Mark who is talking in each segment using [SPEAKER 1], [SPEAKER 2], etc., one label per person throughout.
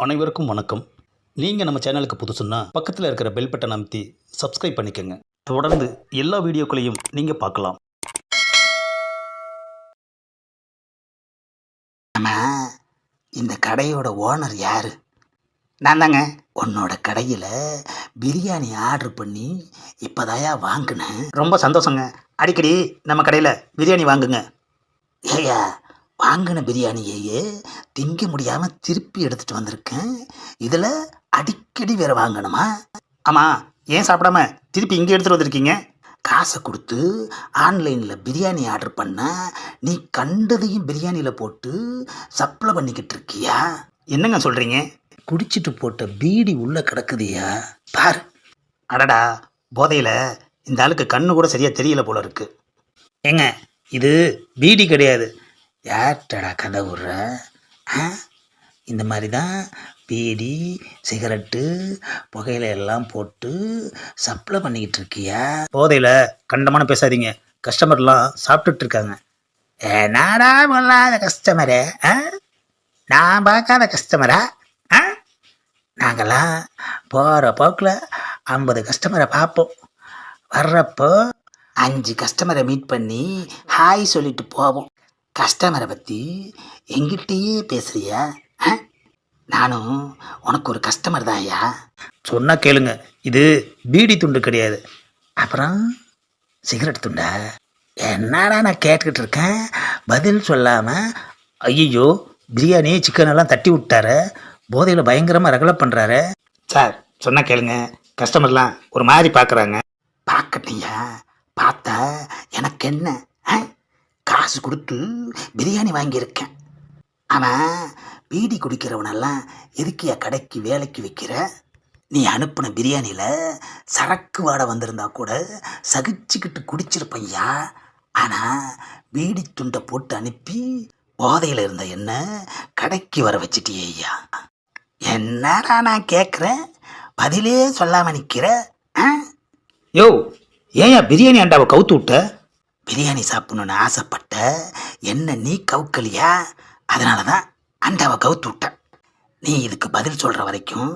[SPEAKER 1] அனைவருக்கும் வணக்கம். நீங்கள் நம்ம சேனலுக்கு புதுசுன்னா பக்கத்தில் இருக்கிற பெல் பட்டனை அமைத்தி சப்ஸ்கிரைப் பண்ணிக்கோங்க. தொடர்ந்து எல்லா வீடியோக்களையும் நீங்கள் பார்க்கலாம்.
[SPEAKER 2] ஆமா, இந்த கடையோட ஓனர் யாரு? நான் தாங்க. உன்னோட கடையில் பிரியாணி ஆர்டர் பண்ணி இப்போதாயா வாங்கினேன். ரொம்ப சந்தோஷங்க. அடிக்கடி நம்ம கடையில் பிரியாணி வாங்குங்க. ஏயா, வாங்கின பிரியாணியையே திங்க முடியாமல் திருப்பி எடுத்துகிட்டு வந்திருக்கேன். இதில் அடிக்கடி வேற வாங்கணுமா? ஆமாம், ஏன் சாப்பிடாம திருப்பி இங்கே எடுத்துகிட்டு வந்திருக்கீங்க? காசை கொடுத்து ஆன்லைனில் பிரியாணி ஆர்டர் பண்ண நீ கண்டதையும் பிரியாணியில் போட்டு சப்ளை பண்ணிக்கிட்டு இருக்கியா? என்னங்க சொல்கிறீங்க? குடிச்சிட்டு போட்ட பீடி உள்ளே கிடக்குதியா பார். அடடா, போதையில் இந்த ஆளுக்கு கண்ணு கூட சரியாக தெரியல போல இருக்கு. ஏங்க, இது பீடி கிடையாது. யார்டா கதை விடுற? இந்த மாதிரி தான் பீடி சிகரெட்டு புகையில எல்லாம் போட்டு சப்ளை பண்ணிக்கிட்டு இருக்கியா? போதையில் கண்டமான பேசாதீங்க. கஸ்டமர்லாம் சாப்பிட்டுட்டு இருக்காங்க. நாடா பொல்லாத கஸ்டமரே, நான் பார்க்காத கஸ்டமரா? நாங்கள்லாம் போகிற போக்கில் 50 கஸ்டமரை பார்ப்போம். வர்றப்போ 5 கஸ்டமரை மீட் பண்ணி ஹாய் சொல்லிட்டு போவோம். கஸ்டமரை பற்றி எங்கிட்டயே பேசுறியா? நானும் உனக்கு ஒரு கஸ்டமர் தான் ஐயா. சொன்னால் கேளுங்க, இது பீடி துண்டு கிடையாது. அப்புறம் சிகரெட் துண்டா? என்னடா நான் கேட்டுக்கிட்டு இருக்கேன், பதில் சொல்லாமல். ஐயோ, பிரியாணி சிக்கன் எல்லாம் தட்டி விட்டாரு. போதையில் பயங்கரமாக ரகலை பண்ணுறாரு. சார், சொன்னால் கேளுங்க, கஸ்டமர்லாம் ஒரு மாதிரி பார்க்குறாங்க. பார்க்கட்டியா? பார்த்தா எனக்கு என்ன? காசு கொடுத்து பிரியாணி வாங்கியிருக்கேன். அவன் பீடி குடிக்கிறவனெல்லாம் எதுக்கியா கடைக்கு வேலைக்கு வைக்கிற? நீ அனுப்பின பிரியாணியில் சரக்கு வாடை வந்திருந்தா கூட சகிச்சுக்கிட்டு குடிச்சிருப்பையா. ஆனால் பீடி துண்டை போட்டு அனுப்பி போதையில் இருந்த என்ன கடைக்கு வர வச்சிட்டியே ஐயா. என்னடா நான் கேட்குறேன், பதிலே சொல்லாமல் நிற்கிற? யோ, ஏன் பிரியாணி அண்டாவை கவுத்து விட்ட? பிரியாணி சாப்பிடணுன்னு ஆசைப்பட்ட என்ன நீ கவுக்கலையா? அதனால தான் அண்டாவை கவுத்து விட்டேன். நீ இதுக்கு பதில் சொல்கிற வரைக்கும்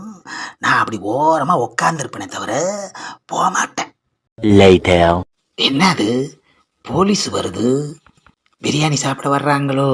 [SPEAKER 2] நான் அப்படி ஓரமாக உக்காந்துருப்பேனே தவிர போக மாட்டேன். என்னது, போலீஸ் வருது? பிரியாணி சாப்பிட வர்றாங்களோ?